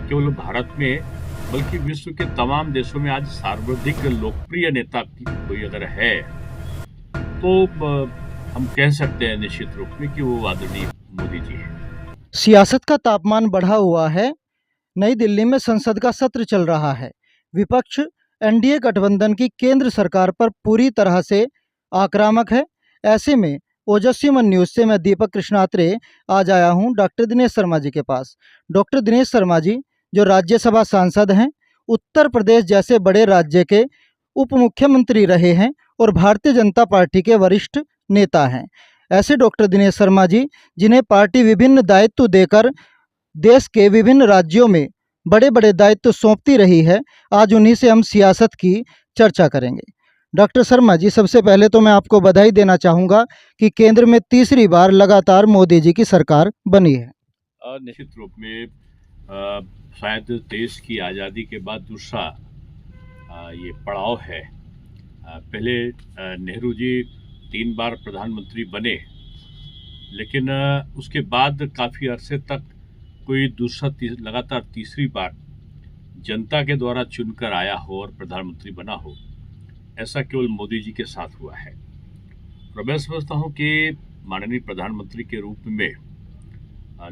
केवल भारत में बल्कि विश्व के तमाम देशों में आज सर्वाधिक लोकप्रिय नेता कोई अगर है तो हम कह सकते हैं निश्चित रूप में कि वो आदरणीय मोदी जी हैं। सियासत का तापमान बढ़ा हुआ है। नई दिल्ली में संसद का सत्र चल रहा है। विपक्ष एनडीए गठबंधन की केंद्र सरकार पर पूरी तरह से आक्रामक है। ऐसे में ओजस्वी मन न्यूज़ से मैं दीपक कृष्णात्रे आज आया हूं डॉक्टर दिनेश शर्मा जी के पास। डॉक्टर दिनेश शर्मा जी जो राज्यसभा सांसद हैं, उत्तर प्रदेश जैसे बड़े राज्य के उप मुख्यमंत्री रहे हैं और भारतीय जनता पार्टी के वरिष्ठ नेता हैं। ऐसे डॉक्टर दिनेश शर्मा जी जिन्हें पार्टी विभिन्न दायित्व देकर देश के विभिन्न राज्यों में बड़े बड़े दायित्व सौंपती रही है, आज उन्हीं से हम सियासत की चर्चा करेंगे। डॉक्टर शर्मा जी, सबसे पहले तो मैं आपको बधाई देना चाहूँगा कि केंद्र में तीसरी बार लगातार मोदी जी की सरकार बनी है। निश्चित रूप में शायद देश की आज़ादी के बाद दूसरा ये पड़ाव है। पहले नेहरू जी 3 बार प्रधानमंत्री बने, लेकिन उसके बाद काफ़ी अरसे तक कोई दूसरा लगातार तीसरी बार जनता के द्वारा चुनकर आया हो और प्रधानमंत्री बना हो, ऐसा केवल मोदी जी के साथ हुआ है। और मैं समझता हूँ कि माननीय प्रधानमंत्री के रूप में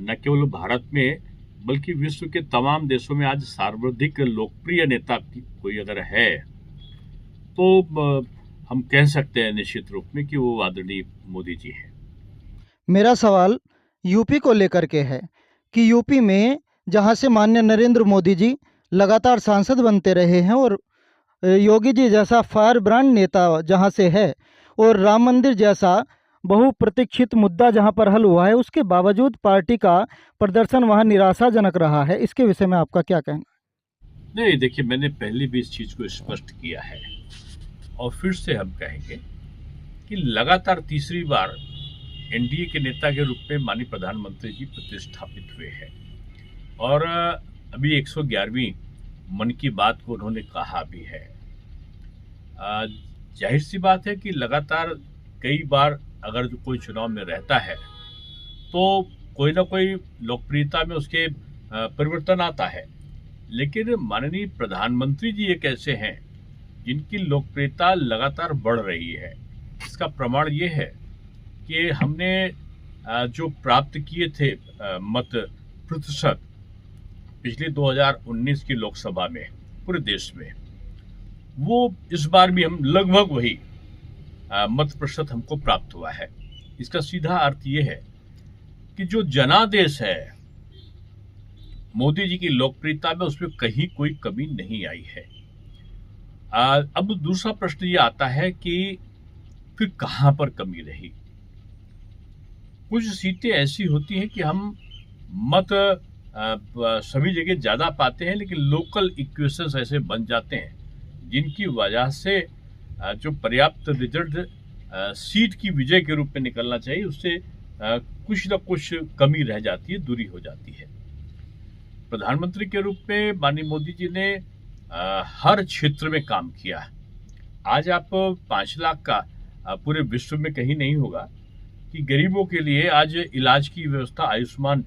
न केवल भारत में बल्कि विश्व के तमाम देशों में आज सर्वाधिक लोकप्रिय नेता कोई अगर है तो हम कह सकते हैं निश्चित रूप में कि वो आदरणीय मोदी जी हैं। मेरा सवाल यूपी को लेकर के है कि यूपी में जहां से माननीय नरेंद्र मोदी जी लगातार सांसद बनते रहे हैं और योगी जी जैसा फायर ब्रांड नेता जहां से है और राम मंदिर जैसा बहुप्रतीक्षित मुद्दा जहां पर हल हुआ है, उसके बावजूद पार्टी का प्रदर्शन वहां निराशाजनक रहा है। इसके विषय में आपका क्या कहना? नहीं, देखिए, मैंने पहले भी इस चीज़ को स्पष्ट किया है और फिर से हम कहेंगे कि लगातार तीसरी बार एनडीए के नेता के रूप में माननीय प्रधानमंत्री जी प्रतिष्ठापित हुए हैं और अभी 111वीं मन की बात को उन्होंने कहा भी है। जाहिर सी बात है कि लगातार कई बार अगर कोई चुनाव में रहता है तो कोई ना कोई लोकप्रियता में उसके परिवर्तन आता है, लेकिन माननीय प्रधानमंत्री जी एक ऐसे हैं जिनकी लोकप्रियता लगातार बढ़ रही है। इसका प्रमाण ये है कि हमने जो प्राप्त किए थे मत प्रतिशत पिछले 2019 की लोकसभा में पूरे देश में, वो इस बार भी हम लगभग वही मत प्रतिशत हमको प्राप्त हुआ है। इसका सीधा अर्थ ये है कि जो जनादेश है मोदी जी की लोकप्रियता में, उसमें कहीं कोई कमी नहीं आई है। अब दूसरा प्रश्न ये आता है कि फिर कहां पर कमी रही। कुछ सीटें ऐसी होती हैं कि हम मत सभी जगह ज्यादा पाते हैं, लेकिन लोकल इक्वेशंस ऐसे बन जाते हैं जिनकी वजह से जो पर्याप्त रिजल्ट सीट की विजय के रूप में निकलना चाहिए, उससे कुछ न कुछ कमी रह जाती है, दूरी हो जाती है। प्रधानमंत्री के रूप में माननीय मोदी जी ने हर क्षेत्र में काम किया। आज आप 5 लाख का पूरे विश्व में कहीं नहीं होगा कि गरीबों के लिए आज इलाज की व्यवस्था आयुष्मान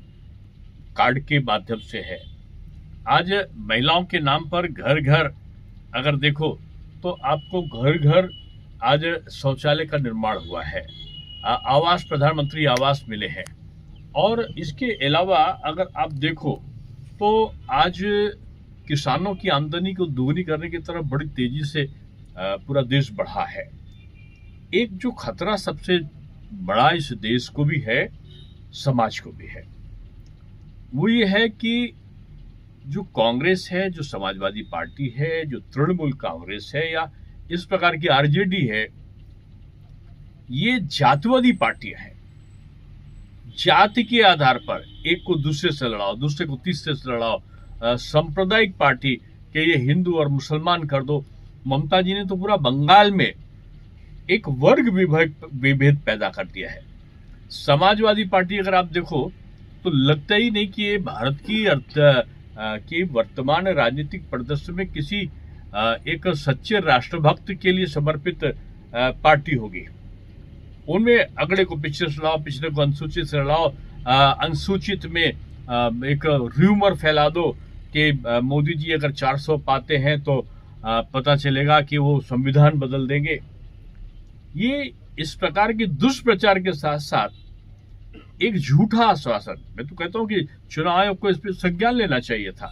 कार्ड के माध्यम से है। आज महिलाओं के नाम पर घर घर अगर देखो तो आपको घर घर आज शौचालय का निर्माण हुआ है, आवास, प्रधानमंत्री आवास मिले हैं। और इसके अलावा अगर आप देखो तो आज किसानों की आमदनी को दोगुनी करने की तरफ बड़ी तेजी से पूरा देश बढ़ा है। एक जो खतरा सबसे बड़ा इस देश को भी है, समाज को भी है, वो ये है कि जो कांग्रेस है, जो समाजवादी पार्टी है, जो तृणमूल कांग्रेस है या इस प्रकार की आरजेडी है, ये जातिवादी पार्टियां हैं। जाति के आधार पर एक को दूसरे से लड़ाओ, दूसरे को तीसरे से लड़ाओ, सांप्रदायिक पार्टी के ये हिंदू और मुसलमान कर दो। ममता जी ने तो पूरा बंगाल में एक वर्ग विभेद पैदा कर दिया है। समाजवादी पार्टी अगर आप देखो तो लगता ही नहीं कि ये भारत की वर्तमान राजनीतिक परिदृश्य में किसी एक सच्चे राष्ट्रभक्त के लिए समर्पित पार्टी होगी। उनमें अगले को पिछले से लड़ाओ, पिछले को अनुसूचित से लड़ाओ, अनुसूचित में एक र्यूमर फैला दो कि मोदी जी अगर 400 पाते हैं तो पता चलेगा कि वो संविधान बदल देंगे। ये इस प्रकार के दुष्प्रचार के साथ साथ एक झूठा आश्वासन, मैं तो कहता हूं कि चुनाव आयोग को इस पर संज्ञान लेना चाहिए था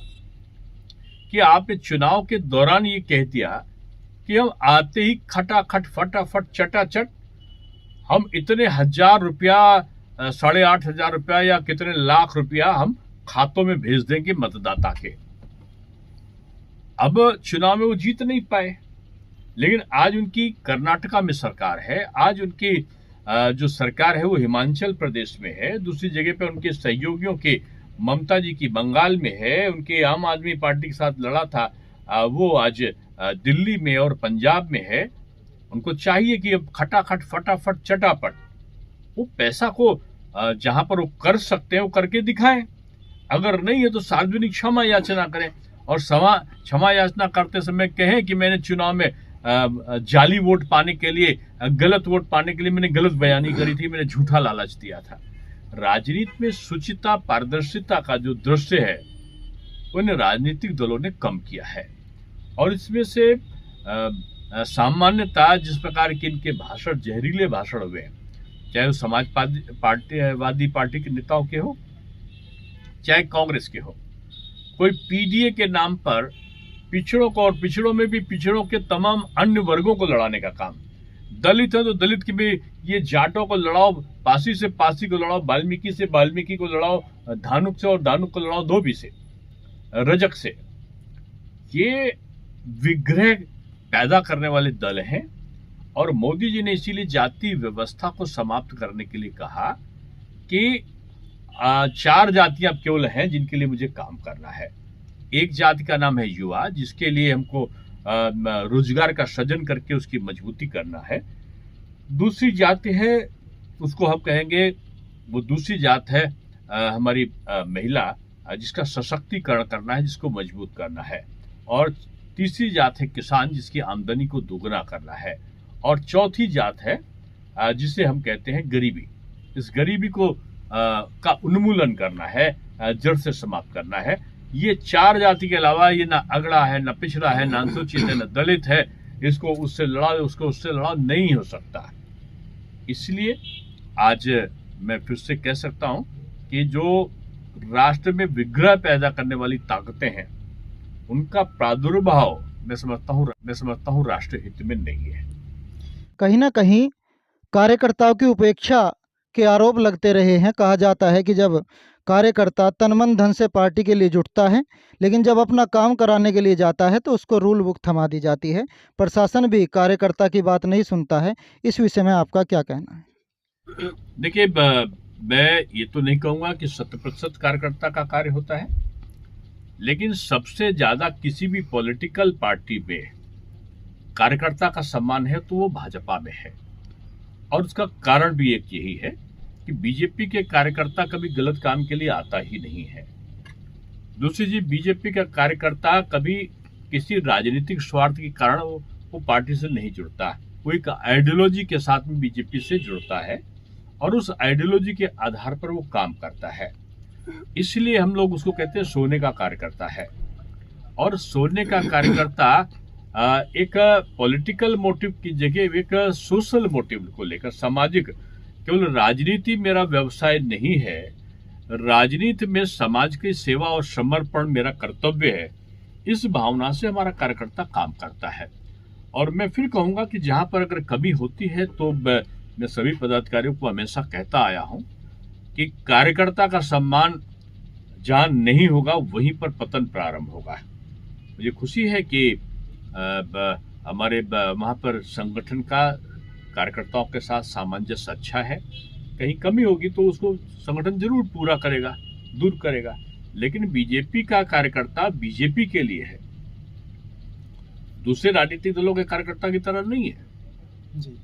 कि आपने चुनाव के दौरान ये कह दिया कि हम आते ही खटाखट फटाफट चटाचट हम इतने हजार रुपया, 8,500 रुपया या कितने लाख रुपया हम खातों में भेज देंगे मतदाता के। अब चुनाव में वो जीत नहीं पाए, लेकिन आज उनकी कर्नाटका में सरकार है, आज उनकी जो सरकार है वो हिमाचल प्रदेश में है, दूसरी जगह पे उनके सहयोगियों के ममता जी की बंगाल में है, उनके आम आदमी पार्टी के साथ लड़ा था वो आज दिल्ली में और पंजाब में है। उनको चाहिए कि अब खटाखट फटाफट चटापट वो पैसा को जहां पर वो कर सकते हैं वो करके दिखाएं, अगर नहीं है तो सार्वजनिक क्षमा याचना करें और क्षमा याचना करते समय कहें कि मैंने चुनाव में जाली वोट पाने के लिए, गलत वोट पाने के लिए मैंने गलत बयानी करी थी, मैंने झूठा लालच दिया था। राजनीति में शुचिता पारदर्शिता का जो दृश्य है उन राजनीतिक दलों ने कम किया है और इसमें से सामान्यता जिस प्रकार के इनके भाषण, जहरीले भाषण हुए हैं, चाहे वो समाजवादी पार्टी के नेताओं के हो चाहे कांग्रेस के हो, कोई पीडीए के नाम पर पिछड़ों को और पिछड़ों में भी पिछड़ों के तमाम अन्य वर्गों को लड़ाने का काम, दलित है तो दलित की भी, ये जाटों को लड़ाओ, पासी से पासी को लड़ाओ, वाल्मीकि से वाल्मीकि को लड़ाओ, धानुक से और धानुक को लड़ाओ, धोबी से, रजक से। ये विग्रह पैदा करने वाले दल हैं और मोदी जी ने इसीलिए जाति व्यवस्था को समाप्त करने के लिए कहा कि 4 जातियां केवल हैं जिनके लिए मुझे काम करना है। एक जाति का नाम है युवा, जिसके लिए हमको रोजगार का सृजन करके उसकी मजबूती करना है। दूसरी जाति है, उसको हम कहेंगे, वो दूसरी जात है हमारी महिला, जिसका सशक्तिकरण करना है, जिसको मजबूत करना है। और तीसरी जात है किसान, जिसकी आमदनी को दोगुना करना है। और चौथी जात है जिसे हम कहते हैं गरीबी, इस गरीबी को का उन्मूलन करना है, जड़ से समाप्त करना है। ये 4 जाति के अलावा ये ना अगड़ा है, ना पिछड़ा है, ना अनुसूचित है, ना दलित है, इसको उससे लड़ा, उसको उससे लड़ा नहीं हो सकता। इसलिए आज मैं फिर से कह सकता हूं कि जो राष्ट्र में विग्रह पैदा करने वाली ताकतें हैं उनका प्रादुर्भाव मैं समझता हूं राष्ट्र हित में नहीं है। कहीं ना कहीं कार्यकर्ताओं की उपेक्षा के आरोप लगते रहे हैं। कहा जाता है कि जब कार्यकर्ता तन मन धन से पार्टी के लिए जुटता है, लेकिन जब अपना काम कराने के लिए जाता है तो उसको रूल बुक थमा दी जाती है। प्रशासन भी कार्यकर्ता की बात नहीं सुनता है। इस विषय में आपका क्या कहना है? देखिए, मैं ये तो नहीं कहूंगा कि 100% कार्यकर्ता का कार्य होता है, लेकिन सबसे ज्यादा किसी भी पॉलिटिकल पार्टी में कार्यकर्ता का सम्मान है तो वो भाजपा में है। और उसका कारण भी एक यही है कि बीजेपी के कार्यकर्ता कभी गलत काम के लिए आता ही नहीं है। दूसरी चीज, बीजेपी का कार्यकर्ता कभी किसी राजनीतिक स्वार्थ के कारण वो पार्टी से नहीं जुड़ता, वो एक आइडियोलॉजी के साथ में बीजेपी से जुड़ता है और उस आइडियोलॉजी के आधार पर वो काम करता है। इसलिए हम लोग उसको कहते हैं सोने का कार्यकर्ता है। और सोने का कार्यकर्ता एक पॉलिटिकल मोटिव की जगह एक सोशल मोटिव को लेकर, सामाजिक, केवल राजनीति मेरा व्यवसाय नहीं है, राजनीति में समाज की सेवा और समर्पण मेरा कर्तव्य है, इस भावना से हमारा कार्यकर्ता काम करता है। और मैं फिर कहूंगा कि जहां पर अगर कमी होती है तो मैं सभी पदाधिकारियों को हमेशा कहता आया हूं कि कार्यकर्ता का सम्मान जहां नहीं होगा वहीं पर पतन प्रारंभ होगा। मुझे खुशी है कि हमारे वहां पर संगठन का कार्यकर्ताओं के साथ सामंजस्य अच्छा है। कहीं कमी होगी तो उसको संगठन जरूर पूरा करेगा, दूर करेगा, लेकिन बीजेपी का कार्यकर्ता बीजेपी के लिए है, दूसरे राजनीतिक दलों के कार्यकर्ता की तरह नहीं है। जी,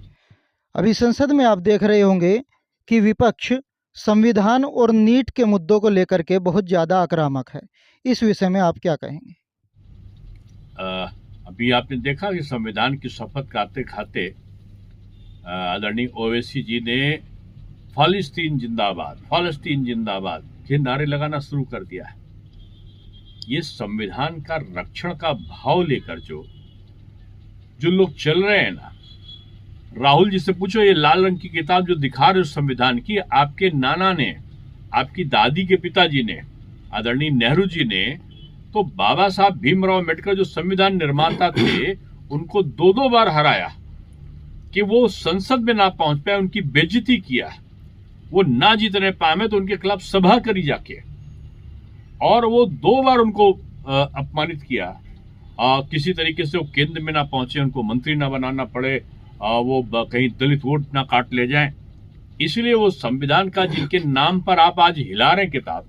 अभी संसद में आप देख रहे होंगे कि विपक्ष संविधान और नीट के मुद्दों को लेकर के बहुत ज़्यादा आक्रामक है। इस विषय में आप क्या कहेंगे? अभी आपने देखा कि संविधान की शपथ खाते खाते आदरणीय ओवैसी जी ने फालिस्तीन जिंदाबाद, फालस्तीन जिंदाबाद ये नारे लगाना शुरू कर दिया है। ये संविधान का रक्षण का भाव लेकर जो लोग चल रहे हैं ना, राहुल जी से पूछो, ये लाल रंग की किताब जो दिखा रहे हो संविधान की, आपके नाना ने, आपकी दादी के पिताजी ने, आदरणीय नेहरू जी ने तो बाबा साहब भीमराव अम्बेडकर जो संविधान निर्माता थे उनको 2-2 बार हराया कि वो संसद में ना पहुंच पाए, उनकी बेइज्जती किया, वो ना जीतने पाए तो उनके खिलाफ सभा करी जाके, और वो 2 बार उनको अपमानित किया। किसी तरीके से वो केंद्र में ना पहुंचे, उनको मंत्री ना बनाना पड़े, वो कहीं दलित वोट ना काट ले जाएं। इसलिए वो संविधान का जिनके नाम पर आप आज हिला रहे हैं किताब,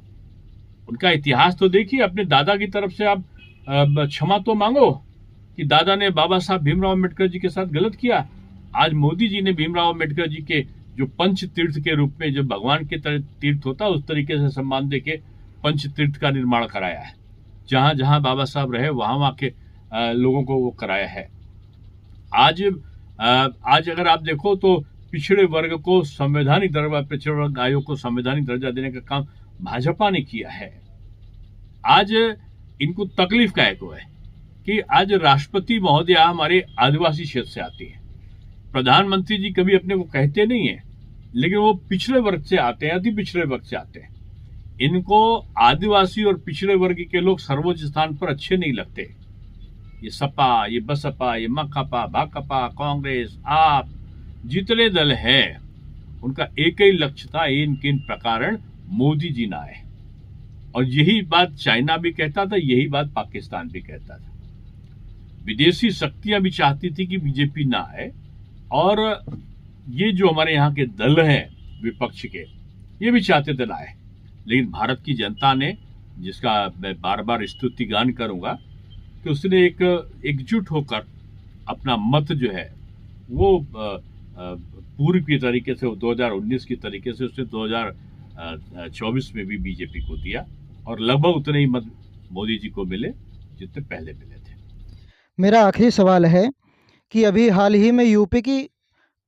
उनका इतिहास तो देखिए। अपने दादा की तरफ से आप क्षमा तो मांगो कि दादा ने बाबा साहब भीमराव अम्बेडकर जी के साथ गलत किया। आज मोदी जी ने भीमराव अम्बेडकर जी के जो पंच तीर्थ के रूप में, जो भगवान के तीर्थ होता है उस तरीके से सम्मान दे के पंच तीर्थ का निर्माण कराया है। जहां जहां बाबा साहब रहे वहां वहां के लोगों को वो कराया है। आज अगर आप देखो तो पिछड़े वर्ग को संवैधानिक दर्जा, पिछड़े वर्ग आयोग को संवैधानिक दर्जा देने का काम भाजपा ने किया है। आज इनको तकलीफ का एक है कि आज राष्ट्रपति महोदया हमारे आदिवासी क्षेत्र से आती है। प्रधानमंत्री जी कभी अपने को कहते नहीं है, लेकिन वो पिछड़े वर्ग से आते हैं, अति पिछड़े वर्ग से आते हैं। इनको आदिवासी और पिछड़े वर्ग के लोग सर्वोच्च स्थान पर अच्छे नहीं लगते। ये सपा, ये बसपा, ये मकपा, भाकपा, कांग्रेस, आप, जितने दल हैं उनका एक ही लक्ष्य था, इनके प्रकार मोदी जी ना आए। और यही बात चाइना भी कहता था, यही बात पाकिस्तान भी कहता था। विदेशी शक्तियां भी चाहती थी कि बीजेपी ना आए, और ये जो हमारे यहाँ के दल हैं विपक्ष के, ये भी चाहते थे ना आए। लेकिन भारत की जनता ने, जिसका मैं बार बार स्तुतिगान करूंगा, कि उसने एक एकजुट होकर अपना मत जो है वो पूर्व की तरीके से, 2019 की तरीके से उसने 2024 में भी बीजेपी को दिया, और लगभग उतने ही मत मोदी जी को मिले जितने पहले मिले थे। मेरा आखिरी सवाल है कि अभी हाल ही में यूपी की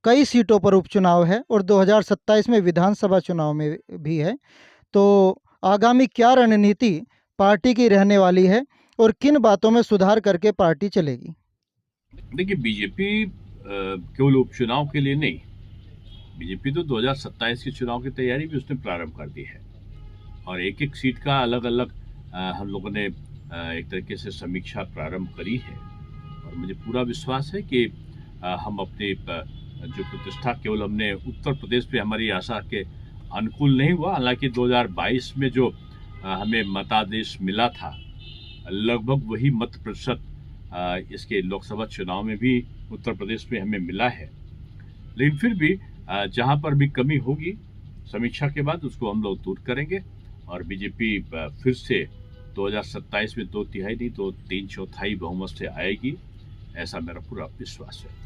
कई सीटों पर उपचुनाव है और 2027 में विधानसभा चुनाव में भी है, तो आगामी क्या रणनीति पार्टी की रहने वाली है और किन बातों में सुधार करके पार्टी चलेगी? देखिए, बीजेपी केवल उपचुनाव के लिए नहीं, बीजेपी तो 2027 के चुनाव की तैयारी भी उसने प्रारंभ कर दी है, और एक एक सीट का अलग अलग हम लोगों ने एक तरीके से समीक्षा प्रारंभ करी है। और मुझे पूरा विश्वास है कि हम अपने जो प्रतिष्ठा, केवल हमने उत्तर प्रदेश पे हमारी आशा के अनुकूल नहीं हुआ, हालांकि 2022 में जो हमें मतादेश मिला था, लगभग वही मत प्रतिशत इसके लोकसभा चुनाव में भी उत्तर प्रदेश में हमें मिला है। लेकिन फिर भी जहां पर भी कमी होगी, समीक्षा के बाद उसको हम लोग दूर करेंगे, और बीजेपी फिर से 2027 में 2/3 नहीं तो 3/4 बहुमत से आएगी, ऐसा मेरा पूरा विश्वास है।